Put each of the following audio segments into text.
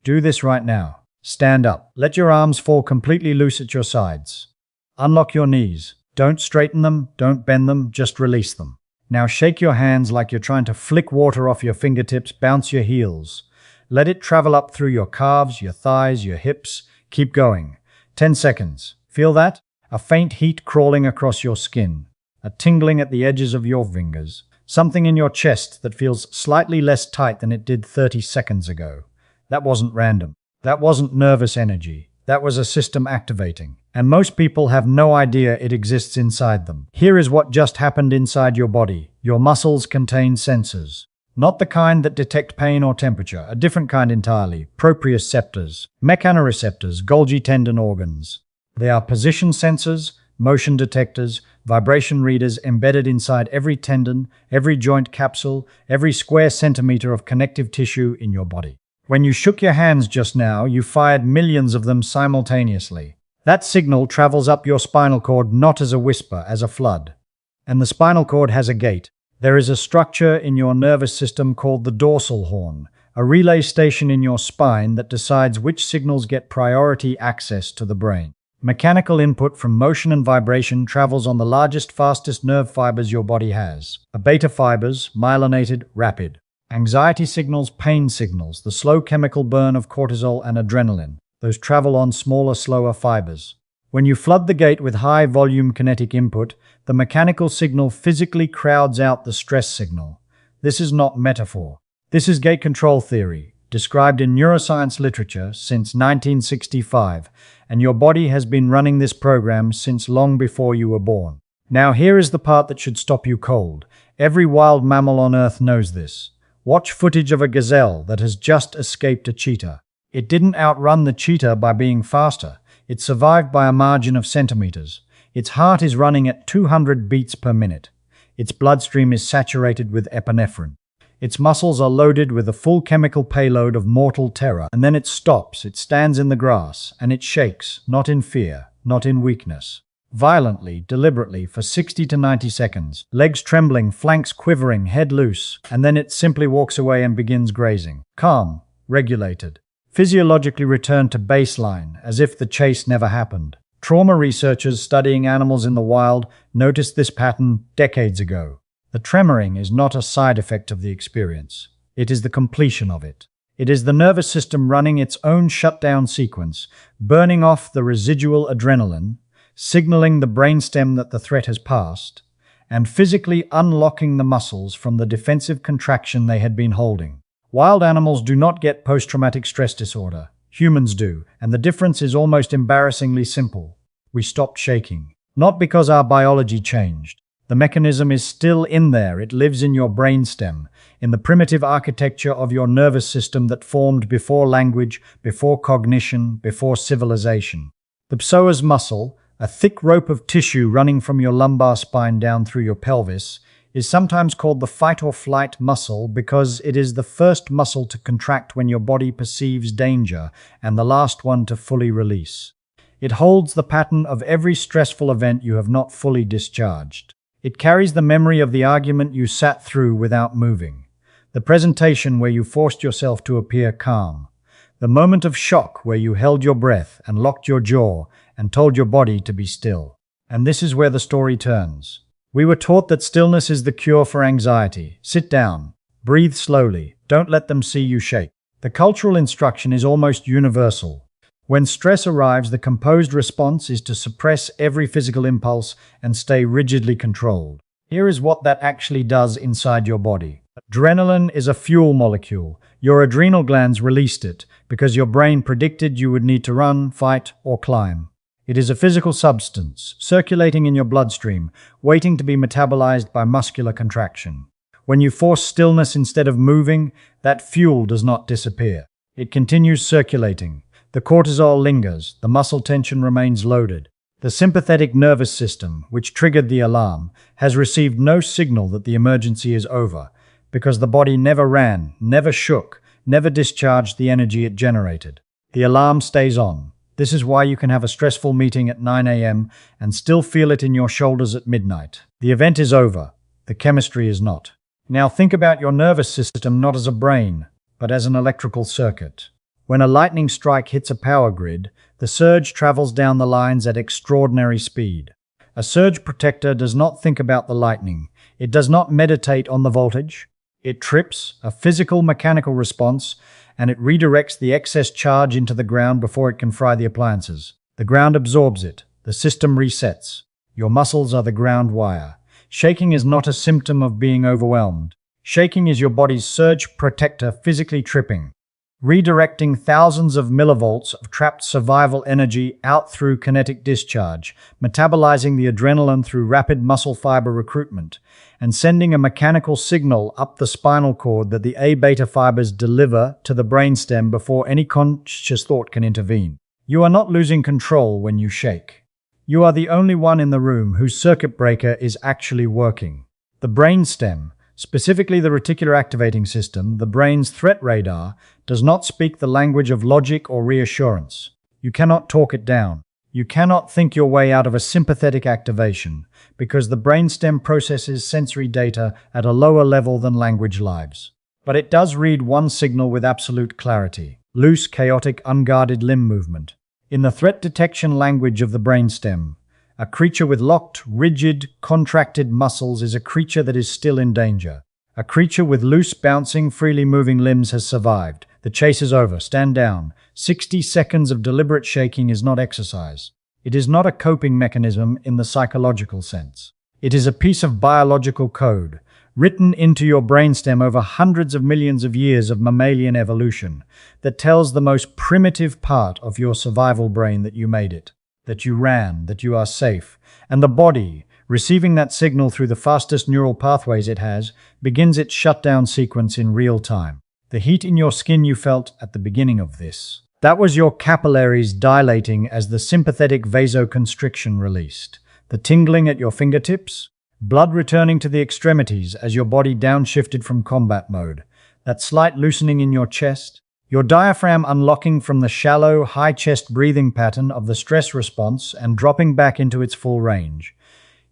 Do this right now. Stand up. Let your arms fall completely loose at your sides. Unlock your knees. Don't straighten them, don't bend them, just release them. Now shake your hands like you're trying to flick water off your fingertips, bounce your heels. Let it travel up through your calves, your thighs, your hips. Keep going. 10 seconds. Feel that? A faint heat crawling across your skin. A tingling at the edges of your fingers. Something in your chest that feels slightly less tight than it did 30 seconds ago. That wasn't random. That wasn't nervous energy. That was a system activating. And most people have no idea it exists inside them. Here is what just happened inside your body. Your muscles contain sensors. Not the kind that detect pain or temperature, a different kind entirely. Proprioceptors, mechanoreceptors, Golgi tendon organs. They are position sensors, motion detectors, vibration readers embedded inside every tendon, every joint capsule, every square centimeter of connective tissue in your body. When you shook your hands just now, you fired millions of them simultaneously. That signal travels up your spinal cord not as a whisper, as a flood. And the spinal cord has a gate. There is a structure in your nervous system called the dorsal horn, a relay station in your spine that decides which signals get priority access to the brain. Mechanical input from motion and vibration travels on the largest, fastest nerve fibers your body has. Beta fibers, myelinated, rapid. Anxiety signals, pain signals, the slow chemical burn of cortisol and adrenaline. Those travel on smaller, slower fibers. When you flood the gate with high-volume kinetic input, the mechanical signal physically crowds out the stress signal. This is not metaphor. This is gate control theory, described in neuroscience literature since 1965, and your body has been running this program since long before you were born. Now here is the part that should stop you cold. Every wild mammal on Earth knows this. Watch footage of a gazelle that has just escaped a cheetah. It didn't outrun the cheetah by being faster. It survived by a margin of centimeters. Its heart is running at 200 beats per minute. Its bloodstream is saturated with epinephrine. Its muscles are loaded with a full chemical payload of mortal terror. And then it stops, it stands in the grass, and it shakes, not in fear, not in weakness. Violently, deliberately, for 60 to 90 seconds, legs trembling, flanks quivering, head loose, and then it simply walks away and begins grazing. Calm, regulated, physiologically returned to baseline, as if the chase never happened. Trauma researchers studying animals in the wild noticed this pattern decades ago. The tremoring is not a side effect of the experience. It is the completion of it. It is the nervous system running its own shutdown sequence, burning off the residual adrenaline, signaling the brainstem that the threat has passed, and physically unlocking the muscles from the defensive contraction they had been holding. Wild animals do not get post-traumatic stress disorder. Humans do, and the difference is almost embarrassingly simple. We stopped shaking. Not because our biology changed. The mechanism is still in there. It lives in your brainstem, in the primitive architecture of your nervous system that formed before language, before cognition, before civilization. The psoas muscle, a thick rope of tissue running from your lumbar spine down through your pelvis, is sometimes called the fight-or-flight muscle because it is the first muscle to contract when your body perceives danger and the last one to fully release. It holds the pattern of every stressful event you have not fully discharged. It carries the memory of the argument you sat through without moving, the presentation where you forced yourself to appear calm, the moment of shock where you held your breath and locked your jaw and told your body to be still. And this is where the story turns. We were taught that stillness is the cure for anxiety. Sit down. Breathe slowly. Don't let them see you shake. The cultural instruction is almost universal. When stress arrives, the composed response is to suppress every physical impulse and stay rigidly controlled. Here is what that actually does inside your body. Adrenaline is a fuel molecule. Your adrenal glands released it because your brain predicted you would need to run, fight, or climb. It is a physical substance, circulating in your bloodstream, waiting to be metabolized by muscular contraction. When you force stillness instead of moving, that fuel does not disappear. It continues circulating. The cortisol lingers, the muscle tension remains loaded. The sympathetic nervous system, which triggered the alarm, has received no signal that the emergency is over, because the body never ran, never shook, never discharged the energy it generated. The alarm stays on. This is why you can have a stressful meeting at 9 a.m. and still feel it in your shoulders at midnight. The event is over. The chemistry is not. Now think about your nervous system not as a brain, but as an electrical circuit. When a lightning strike hits a power grid, the surge travels down the lines at extraordinary speed. A surge protector does not think about the lightning. It does not meditate on the voltage. It trips, a physical mechanical response, and it redirects the excess charge into the ground before it can fry the appliances. The ground absorbs it. The system resets. Your muscles are the ground wire. Shaking is not a symptom of being overwhelmed. Shaking is your body's surge protector physically tripping, redirecting thousands of millivolts of trapped survival energy out through kinetic discharge, metabolizing the adrenaline through rapid muscle fiber recruitment, and sending a mechanical signal up the spinal cord that the A-beta fibers deliver to the brainstem before any conscious thought can intervene. You are not losing control when you shake. You are the only one in the room whose circuit breaker is actually working. The brainstem, specifically the reticular activating system, the brain's threat radar, does not speak the language of logic or reassurance. You cannot talk it down. You cannot think your way out of a sympathetic activation, because the brainstem processes sensory data at a lower level than language lives. But it does read one signal with absolute clarity: loose, chaotic, unguarded limb movement. In the threat detection language of the brainstem, a creature with locked, rigid, contracted muscles is a creature that is still in danger. A creature with loose, bouncing, freely moving limbs has survived. The chase is over. Stand down. 60 seconds of deliberate shaking is not exercise. It is not a coping mechanism in the psychological sense. It is a piece of biological code, written into your brainstem over hundreds of millions of years of mammalian evolution, that tells the most primitive part of your survival brain that you made it, that you ran, that you are safe. And the body, receiving that signal through the fastest neural pathways it has, begins its shutdown sequence in real time. The heat in your skin you felt at the beginning of this, that was your capillaries dilating as the sympathetic vasoconstriction released. The tingling at your fingertips, blood returning to the extremities as your body downshifted from combat mode. That slight loosening in your chest, your diaphragm unlocking from the shallow, high-chest breathing pattern of the stress response and dropping back into its full range.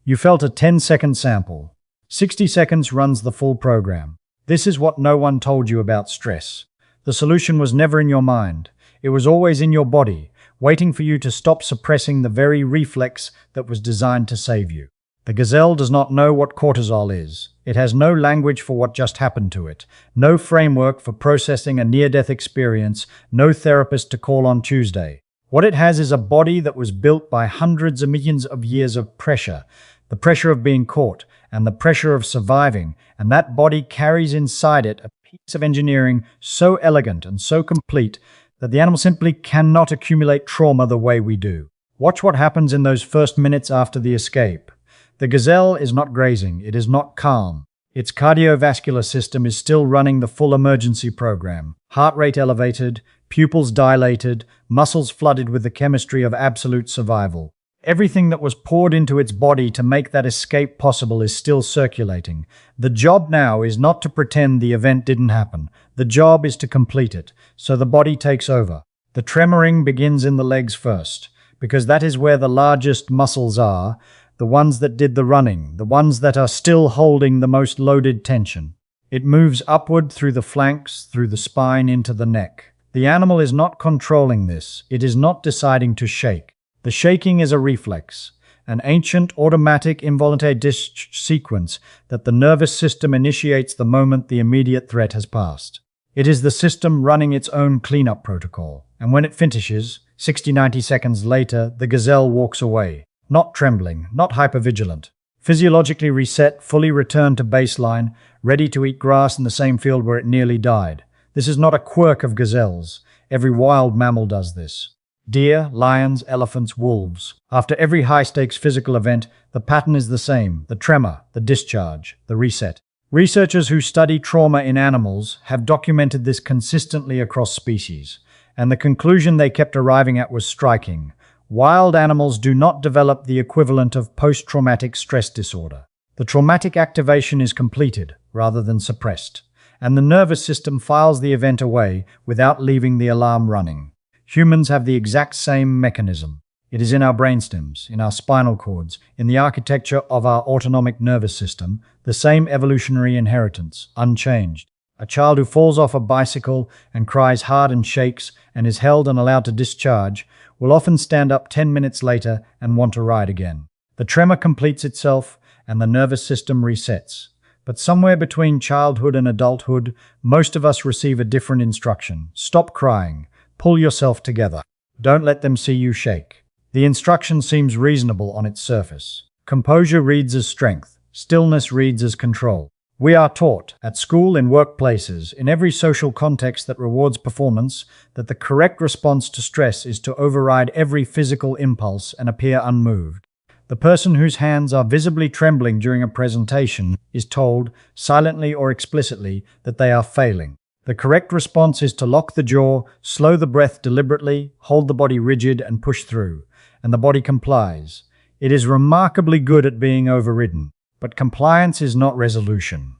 You felt a 10-second sample. 60 seconds runs the full program. This is what no one told you about stress. The solution was never in your mind. It was always in your body, waiting for you to stop suppressing the very reflex that was designed to save you. The gazelle does not know what cortisol is. It has no language for what just happened to it, no framework for processing a near-death experience, no therapist to call on Tuesday. What it has is a body that was built by hundreds of millions of years of pressure, the pressure of being caught, and the pressure of surviving, and that body carries inside it a piece of engineering so elegant and so complete that the animal simply cannot accumulate trauma the way we do. Watch what happens in those first minutes after the escape. The gazelle is not grazing, it is not calm. Its cardiovascular system is still running the full emergency program. Heart rate elevated, pupils dilated, muscles flooded with the chemistry of absolute survival. Everything that was poured into its body to make that escape possible is still circulating. The job now is not to pretend the event didn't happen. The job is to complete it, so the body takes over. The tremoring begins in the legs first, because that is where the largest muscles are, the ones that did the running, the ones that are still holding the most loaded tension. It moves upward through the flanks, through the spine, into the neck. The animal is not controlling this. It is not deciding to shake. The shaking is a reflex, an ancient automatic involuntary sequence that the nervous system initiates the moment the immediate threat has passed. It is the system running its own cleanup protocol, and when it finishes, 60-90 seconds later, the gazelle walks away. Not trembling, not hypervigilant. Physiologically reset, fully returned to baseline, ready to eat grass in the same field where it nearly died. This is not a quirk of gazelles. Every wild mammal does this. Deer, lions, elephants, wolves. After every high-stakes physical event, the pattern is the same: the tremor, the discharge, the reset. Researchers who study trauma in animals have documented this consistently across species, and the conclusion they kept arriving at was striking. Wild animals do not develop the equivalent of post-traumatic stress disorder. The traumatic activation is completed, rather than suppressed, and the nervous system files the event away without leaving the alarm running. Humans have the exact same mechanism. It is in our brainstems, in our spinal cords, in the architecture of our autonomic nervous system, the same evolutionary inheritance, unchanged. A child who falls off a bicycle and cries hard and shakes and is held and allowed to discharge will often stand up 10 minutes later and want to ride again. The tremor completes itself and the nervous system resets. But somewhere between childhood and adulthood, most of us receive a different instruction. Stop crying. Pull yourself together. Don't let them see you shake. The instruction seems reasonable on its surface. Composure reads as strength. Stillness reads as control. We are taught, at school, in workplaces, in every social context that rewards performance, that the correct response to stress is to override every physical impulse and appear unmoved. The person whose hands are visibly trembling during a presentation is told, silently or explicitly, that they are failing. The correct response is to lock the jaw, slow the breath deliberately, hold the body rigid, and push through. And the body complies. It is remarkably good at being overridden. But compliance is not resolution.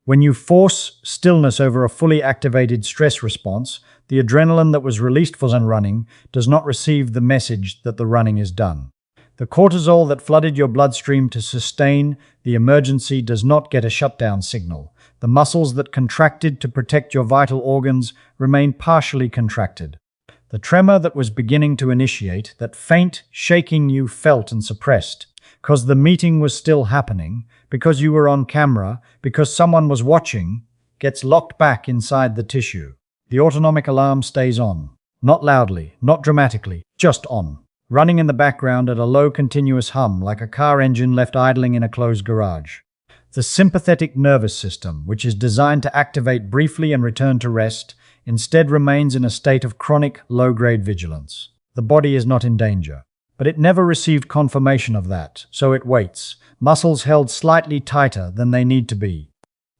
When you force stillness over a fully activated stress response, the adrenaline that was released for running does not receive the message that the running is done. The cortisol that flooded your bloodstream to sustain the emergency does not get a shutdown signal. The muscles that contracted to protect your vital organs remain partially contracted. The tremor that was beginning to initiate, that faint shaking you felt and suppressed, because the meeting was still happening, because you were on camera, because someone was watching, gets locked back inside the tissue. The autonomic alarm stays on. Not loudly, not dramatically, just on. Running in the background at a low continuous hum like a car engine left idling in a closed garage. The sympathetic nervous system, which is designed to activate briefly and return to rest, instead remains in a state of chronic low-grade vigilance. The body is not in danger. But it never received confirmation of that, so it waits, muscles held slightly tighter than they need to be,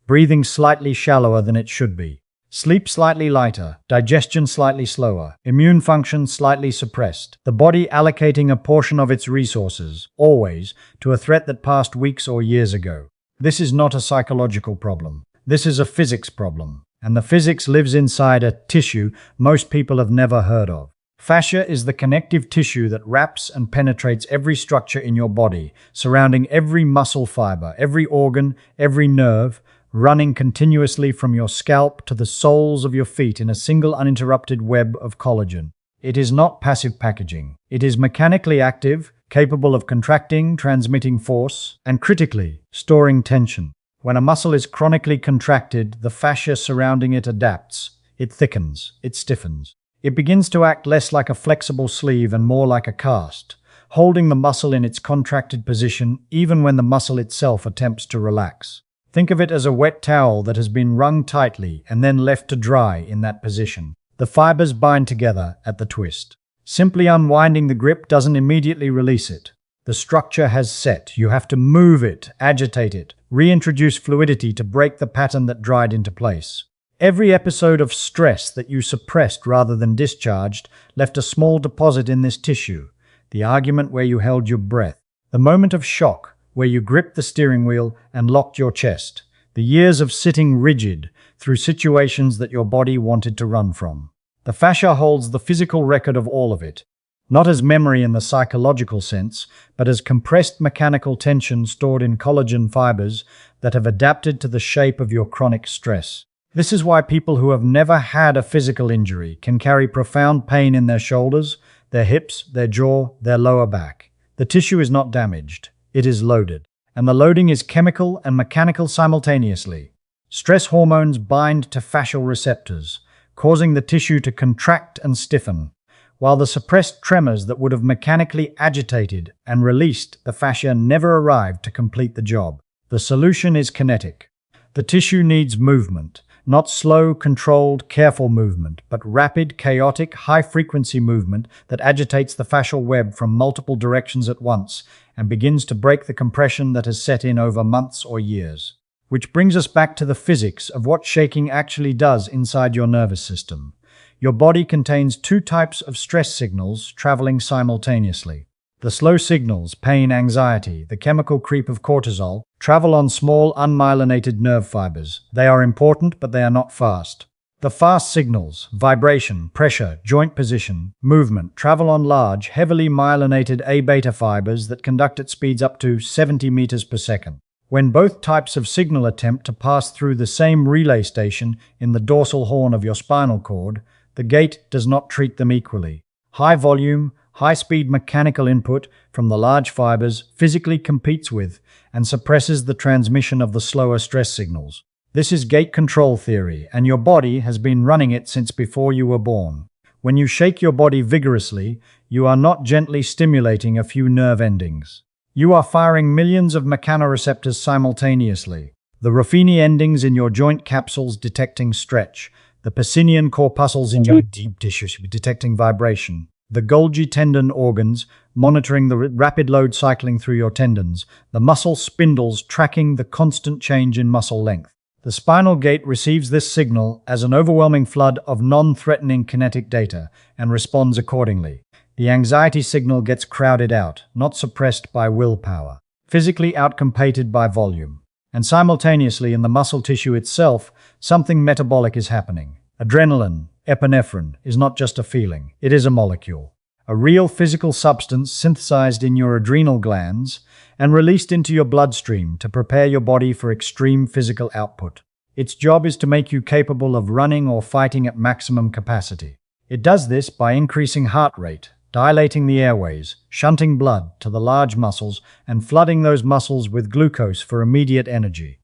breathing slightly shallower than it should be, sleep slightly lighter, digestion slightly slower, immune function slightly suppressed, the body allocating a portion of its resources, always, to a threat that passed weeks or years ago. This is not a psychological problem. This is a physics problem, and the physics lives inside a tissue most people have never heard of. Fascia is the connective tissue that wraps and penetrates every structure in your body, surrounding every muscle fiber, every organ, every nerve, running continuously from your scalp to the soles of your feet in a single uninterrupted web of collagen. It is not passive packaging. It is mechanically active, capable of contracting, transmitting force, and critically, storing tension. When a muscle is chronically contracted, the fascia surrounding it adapts. It thickens. It stiffens. It begins to act less like a flexible sleeve and more like a cast, holding the muscle in its contracted position even when the muscle itself attempts to relax. Think of it as a wet towel that has been wrung tightly and then left to dry in that position. The fibers bind together at the twist. Simply unwinding the grip doesn't immediately release it. The structure has set. You have to move it, agitate it, reintroduce fluidity to break the pattern that dried into place. Every episode of stress that you suppressed rather than discharged left a small deposit in this tissue. The argument where you held your breath. The moment of shock where you gripped the steering wheel and locked your chest. The years of sitting rigid through situations that your body wanted to run from. The fascia holds the physical record of all of it. Not as memory in the psychological sense, but as compressed mechanical tension stored in collagen fibers that have adapted to the shape of your chronic stress. This is why people who have never had a physical injury can carry profound pain in their shoulders, their hips, their jaw, their lower back. The tissue is not damaged. It is loaded. And the loading is chemical and mechanical simultaneously. Stress hormones bind to fascial receptors, causing the tissue to contract and stiffen, while the suppressed tremors that would have mechanically agitated and released the fascia never arrived to complete the job. The solution is kinetic. The tissue needs movement. Not slow, controlled, careful movement, but rapid, chaotic, high-frequency movement that agitates the fascial web from multiple directions at once and begins to break the compression that has set in over months or years. Which brings us back to the physics of what shaking actually does inside your nervous system. Your body contains two types of stress signals traveling simultaneously. The slow signals, pain, anxiety, the chemical creep of cortisol, travel on small, unmyelinated nerve fibers. They are important, but they are not fast. The fast signals, vibration, pressure, joint position, movement, travel on large, heavily myelinated A-beta fibers that conduct at speeds up to 70 meters per second. When both types of signal attempt to pass through the same relay station in the dorsal horn of your spinal cord, the gait does not treat them equally. High volume, high-speed mechanical input from the large fibers physically competes with and suppresses the transmission of the slower stress signals. This is gait control theory, and your body has been running it since before you were born. When you shake your body vigorously, you are not gently stimulating a few nerve endings. You are firing millions of mechanoreceptors simultaneously. The Ruffini endings in your joint capsules detecting stretch, the Pacinian corpuscles in your deep tissues detecting vibration, the Golgi tendon organs monitoring the rapid load cycling through your tendons, the muscle spindles tracking the constant change in muscle length. The spinal gate receives this signal as an overwhelming flood of non-threatening kinetic data and responds accordingly. The anxiety signal gets crowded out, not suppressed by willpower, physically outcompeted by volume. And simultaneously in the muscle tissue itself, something metabolic is happening. Adrenaline, epinephrine, is not just a feeling, it is a molecule. A real physical substance synthesized in your adrenal glands and released into your bloodstream to prepare your body for extreme physical output. Its job is to make you capable of running or fighting at maximum capacity. It does this by increasing heart rate, dilating the airways, shunting blood to the large muscles, and flooding those muscles with glucose for immediate energy.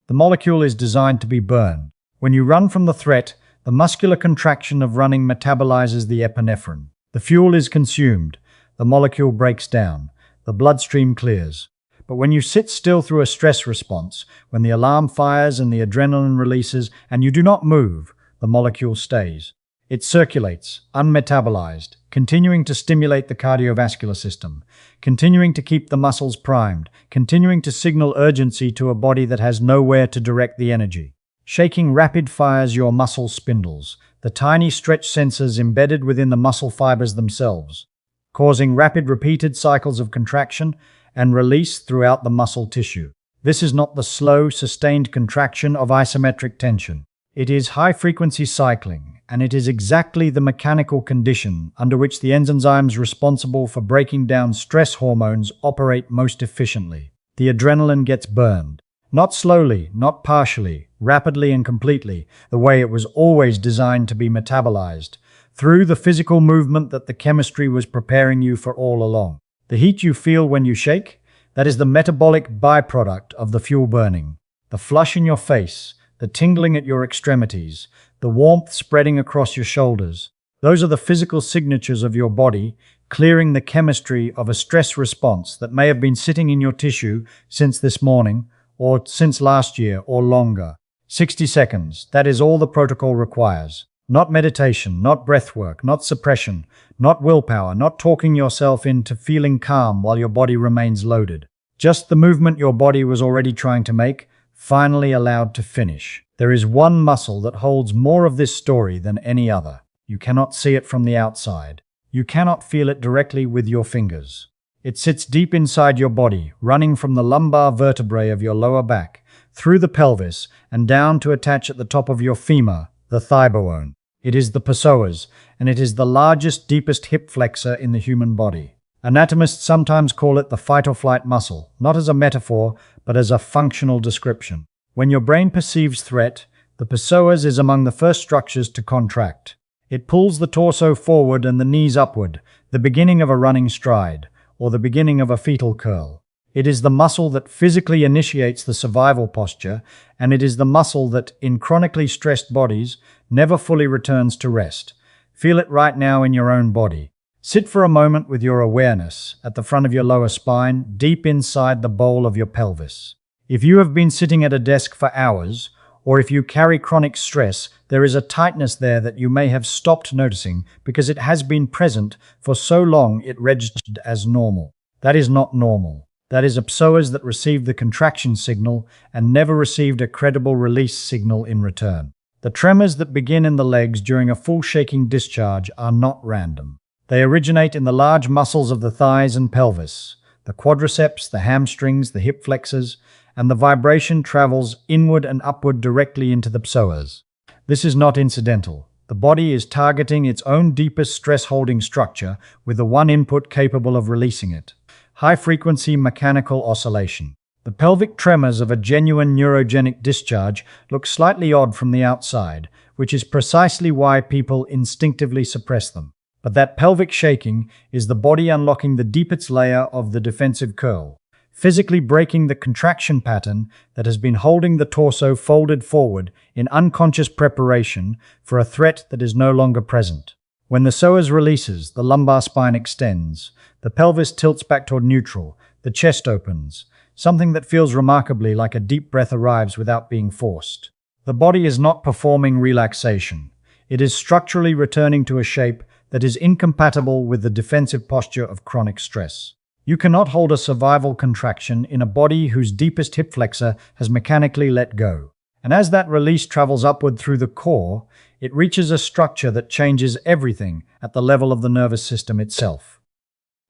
The molecule is designed to be burned. When you run from the threat, the muscular contraction of running metabolizes the epinephrine. The fuel is consumed, the molecule breaks down, the bloodstream clears. But when you sit still through a stress response, when the alarm fires and the adrenaline releases, and you do not move, the molecule stays. It circulates, unmetabolized, continuing to stimulate the cardiovascular system, continuing to keep the muscles primed, continuing to signal urgency to a body that has nowhere to direct the energy. Shaking rapid fires your muscle spindles, the tiny stretch sensors embedded within the muscle fibers themselves, causing rapid repeated cycles of contraction and release throughout the muscle tissue. This is not the slow, sustained contraction of isometric tension. It is high-frequency cycling, and it is exactly the mechanical condition under which the enzymes responsible for breaking down stress hormones operate most efficiently. The adrenaline gets burned. Not slowly, not partially, rapidly and completely, the way it was always designed to be metabolized, through the physical movement that the chemistry was preparing you for all along. The heat you feel when you shake, that is the metabolic byproduct of the fuel burning. The flush in your face, the tingling at your extremities, the warmth spreading across your shoulders, those are the physical signatures of your body clearing the chemistry of a stress response that may have been sitting in your tissue since this morning, or since last year, or longer. 60 seconds, that is all the protocol requires. Not meditation, not breath work, not suppression, not willpower, not talking yourself into feeling calm while your body remains loaded. Just the movement your body was already trying to make, finally allowed to finish. There is one muscle that holds more of this story than any other. You cannot see it from the outside. You cannot feel it directly with your fingers. It sits deep inside your body, running from the lumbar vertebrae of your lower back, through the pelvis, and down to attach at the top of your femur, the thigh bone. It is the psoas, and it is the largest, deepest hip flexor in the human body. Anatomists sometimes call it the fight-or-flight muscle, not as a metaphor, but as a functional description. When your brain perceives threat, the psoas is among the first structures to contract. It pulls the torso forward and the knees upward, the beginning of a running stride, or the beginning of a fetal curl. It is the muscle that physically initiates the survival posture, and it is the muscle that, in chronically stressed bodies, never fully returns to rest. Feel it right now in your own body. Sit for a moment with your awareness at the front of your lower spine, deep inside the bowl of your pelvis. If you have been sitting at a desk for hours, or if you carry chronic stress, there is a tightness there that you may have stopped noticing because it has been present for so long it registered as normal. That is not normal. That is a psoas that received the contraction signal and never received a credible release signal in return. The tremors that begin in the legs during a full shaking discharge are not random. They originate in the large muscles of the thighs and pelvis, the quadriceps, the hamstrings, the hip flexors, and the vibration travels inward and upward directly into the psoas. This is not incidental. The body is targeting its own deepest stress-holding structure with the one input capable of releasing it. High-frequency mechanical oscillation. The pelvic tremors of a genuine neurogenic discharge look slightly odd from the outside, which is precisely why people instinctively suppress them. But that pelvic shaking is the body unlocking the deepest layer of the defensive curl, physically breaking the contraction pattern that has been holding the torso folded forward in unconscious preparation for a threat that is no longer present. When the psoas releases, the lumbar spine extends, the pelvis tilts back toward neutral, the chest opens. Something that feels remarkably like a deep breath arrives without being forced. The body is not performing relaxation. It is structurally returning to a shape that is incompatible with the defensive posture of chronic stress. You cannot hold a survival contraction in a body whose deepest hip flexor has mechanically let go. And as that release travels upward through the core, it reaches a structure that changes everything at the level of the nervous system itself.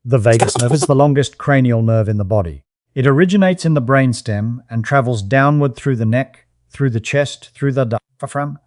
The vagus nerve is the longest cranial nerve in the body. It originates in the brainstem and travels downward through the neck, through the chest, through the diaphragm,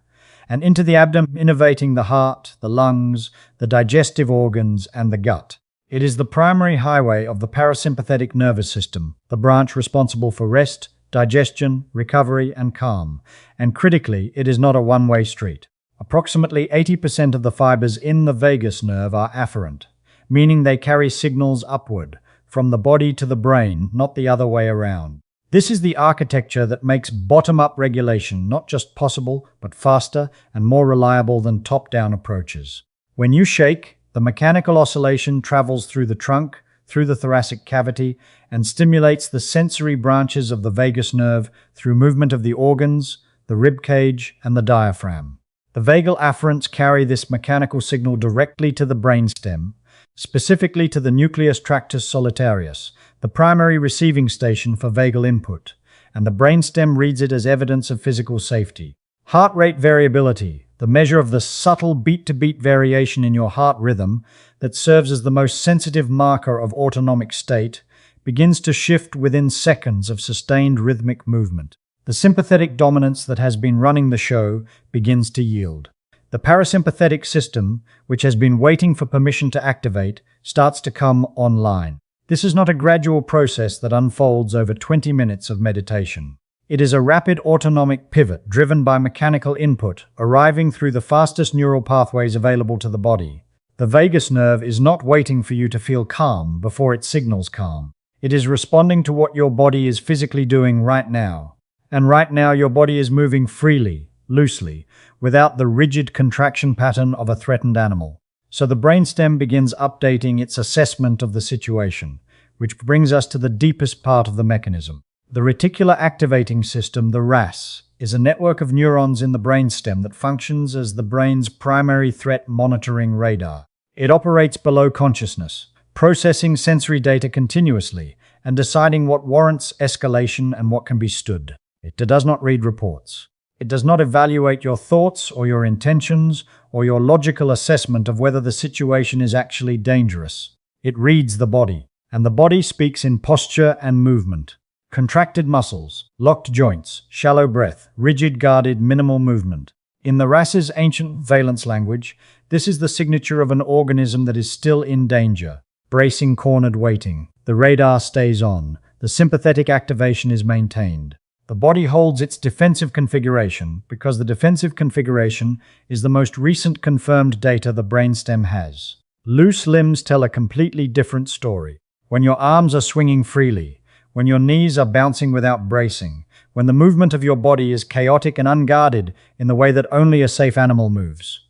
and into the abdomen, innervating the heart, the lungs, the digestive organs, and the gut. It is the primary highway of the parasympathetic nervous system, the branch responsible for rest, digestion, recovery, and calm. And critically, it is not a one-way street. Approximately 80% of the fibers in the vagus nerve are afferent, meaning they carry signals upward, from the body to the brain, not the other way around. This is the architecture that makes bottom-up regulation not just possible, but faster and more reliable than top-down approaches. When you shake, the mechanical oscillation travels through the trunk, through the thoracic cavity, and stimulates the sensory branches of the vagus nerve through movement of the organs, the rib cage, and the diaphragm. The vagal afferents carry this mechanical signal directly to the brainstem, specifically to the nucleus tractus solitarius, the primary receiving station for vagal input, and the brainstem reads it as evidence of physical safety. Heart rate variability, the measure of the subtle beat-to-beat variation in your heart rhythm that serves as the most sensitive marker of autonomic state, begins to shift within seconds of sustained rhythmic movement. The sympathetic dominance that has been running the show begins to yield. The parasympathetic system, which has been waiting for permission to activate, starts to come online. This is not a gradual process that unfolds over 20 minutes of meditation. It is a rapid autonomic pivot driven by mechanical input, arriving through the fastest neural pathways available to the body. The vagus nerve is not waiting for you to feel calm before it signals calm. It is responding to what your body is physically doing right now. And right now your body is moving freely, loosely, without the rigid contraction pattern of a threatened animal. So the brainstem begins updating its assessment of the situation, which brings us to the deepest part of the mechanism. The reticular activating system, the RAS, is a network of neurons in the brainstem that functions as the brain's primary threat monitoring radar. It operates below consciousness, processing sensory data continuously and deciding what warrants escalation and what can be stood. It does not read reports. It does not evaluate your thoughts or your intentions or your logical assessment of whether the situation is actually dangerous. It reads the body, and the body speaks in posture and movement. Contracted muscles, locked joints, shallow breath, rigid guarded minimal movement. In the RAS's ancient valence language, this is the signature of an organism that is still in danger. Bracing, cornered, waiting. The radar stays on. The sympathetic activation is maintained. The body holds its defensive configuration because the defensive configuration is the most recent confirmed data the brainstem has. Loose limbs tell a completely different story. When your arms are swinging freely, when your knees are bouncing without bracing, when the movement of your body is chaotic and unguarded in the way that only a safe animal moves,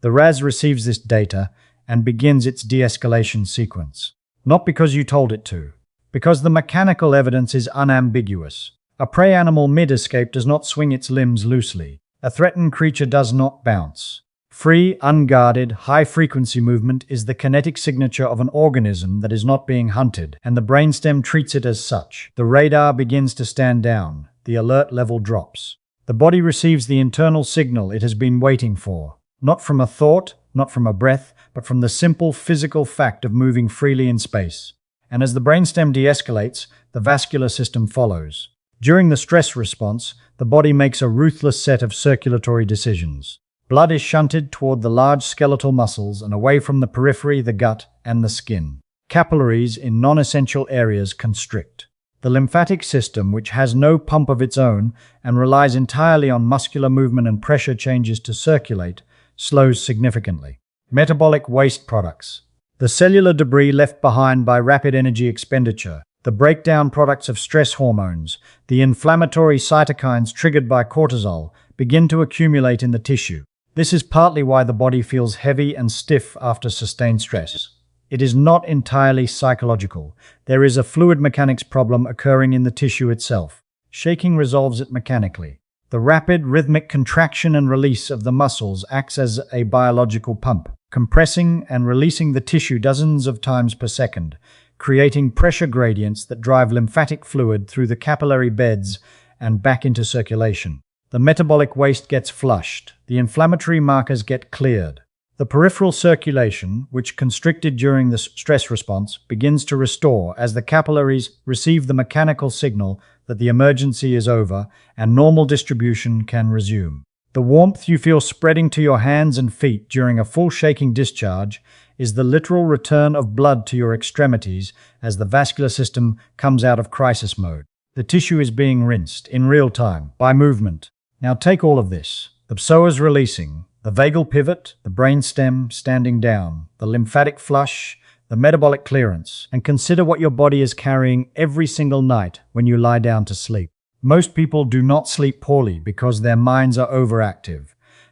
the RAS receives this data and begins its de-escalation sequence. Not because you told it to, because the mechanical evidence is unambiguous. A prey animal mid-escape does not swing its limbs loosely. A threatened creature does not bounce. Free, unguarded, high-frequency movement is the kinetic signature of an organism that is not being hunted, and the brainstem treats it as such. The radar begins to stand down. The alert level drops. The body receives the internal signal it has been waiting for, not from a thought, not from a breath, but from the simple physical fact of moving freely in space. And as the brainstem de-escalates, the vascular system follows. During the stress response, the body makes a ruthless set of circulatory decisions. Blood is shunted toward the large skeletal muscles and away from the periphery, the gut, and the skin. Capillaries in non-essential areas constrict. The lymphatic system, which has no pump of its own and relies entirely on muscular movement and pressure changes to circulate, slows significantly. Metabolic waste products. The cellular debris left behind by rapid energy expenditure, the breakdown products of stress hormones, the inflammatory cytokines triggered by cortisol, begin to accumulate in the tissue. This is partly why the body feels heavy and stiff after sustained stress. It is not entirely psychological. There is a fluid mechanics problem occurring in the tissue itself. Shaking resolves it mechanically. The rapid, rhythmic contraction and release of the muscles acts as a biological pump, compressing and releasing the tissue dozens of times per second, creating pressure gradients that drive lymphatic fluid through the capillary beds and back into circulation. The metabolic waste gets flushed. The inflammatory markers get cleared. The peripheral circulation, which constricted during the stress response, begins to restore as the capillaries receive the mechanical signal that the emergency is over and normal distribution can resume. The warmth you feel spreading to your hands and feet during a full shaking discharge is the literal return of blood to your extremities as the vascular system comes out of crisis mode. The tissue is being rinsed in real time by movement. Now take all of this. The psoas releasing, the vagal pivot, the brainstem standing down, the lymphatic flush, the metabolic clearance, and consider what your body is carrying every single night when you lie down to sleep. Most people do not sleep poorly because their minds are overactive.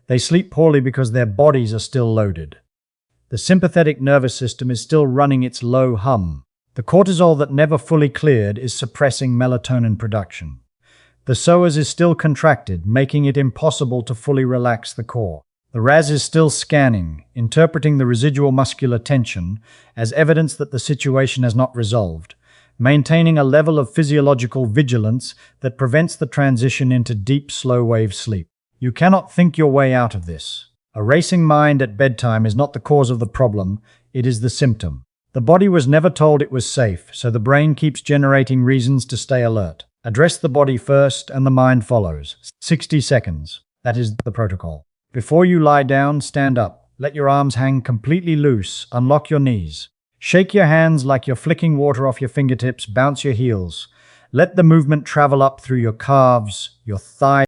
They sleep poorly because their bodies are still loaded. The sympathetic nervous system is still running its low hum. The cortisol that never fully cleared is suppressing melatonin production. The psoas is still contracted, making it impossible to fully relax the core. The RAS is still scanning, interpreting the residual muscular tension as evidence that the situation has not resolved, maintaining a level of physiological vigilance that prevents the transition into deep, slow-wave sleep. You cannot think your way out of this. A racing mind at bedtime is not the cause of the problem, it is the symptom. The body was never told it was safe, so the brain keeps generating reasons to stay alert. Address the body first and the mind follows. 60 seconds. That is the protocol. Before you lie down, stand up. Let your arms hang completely loose. Unlock your knees. Shake your hands like you're flicking water off your fingertips. Bounce your heels. Let the movement travel up through your calves, your thighs,